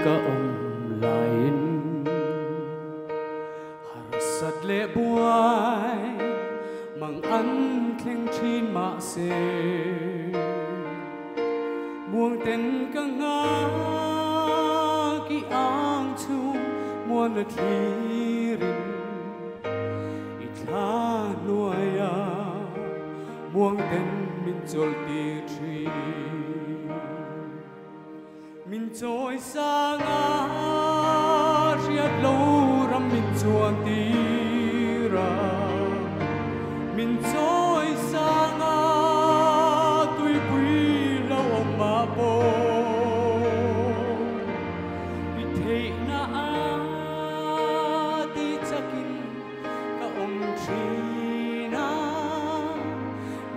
ka om lain harsat le buai mang an thleng thin ma se buông tên ka nga ki ang chu muan na thirin itla nuaya buông tên min chol ti tri min choi sanga riat lo ram min chuan ti ra min choi sanga tui pui lo om ma po i thei na a ti chakin ka om trina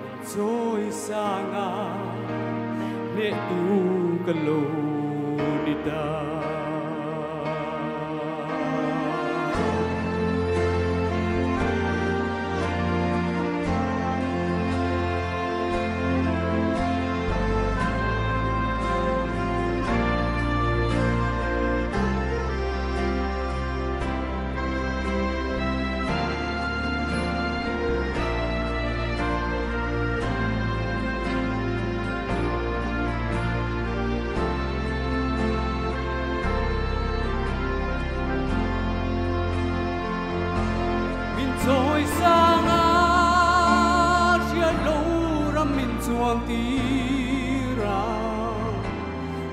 min choi sanga le tu ka lo ni da rồi sang á chia lâu ra mình chuông tí ra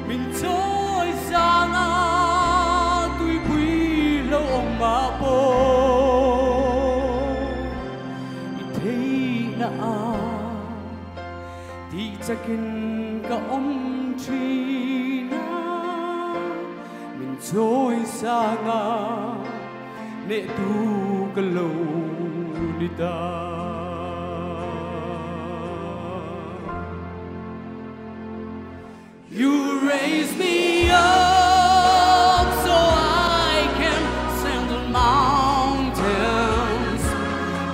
mình rồi sang á tuy quý lâu ông bà bố ít thấy na thì chắc kinh cả ông chi na mình rồi sang á nè tu ka lo ni ta you raise me up so I can stand on mountains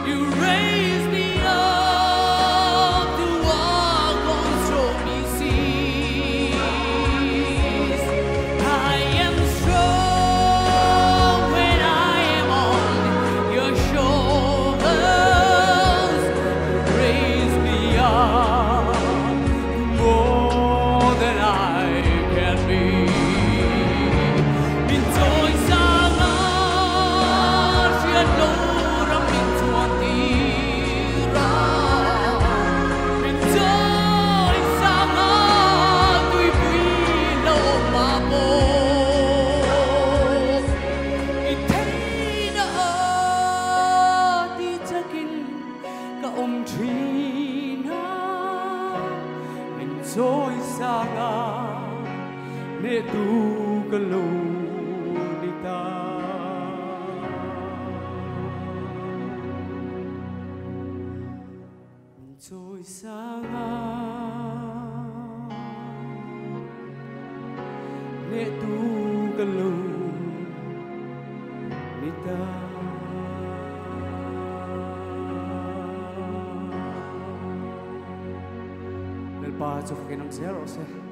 you raise me up to walk on stormy seas I am strong when I am on your shoulders raise me up more than I can be min trôi sang á chia lô ra min chuan ti ra min trôi sang á tuy quý lâu mà bố ít thấy na đi chakin ka om trina min trôi sang á nè tu ka lo ni ta min trôi sang á nè tu ka lo ni ta nel pacho que non zero se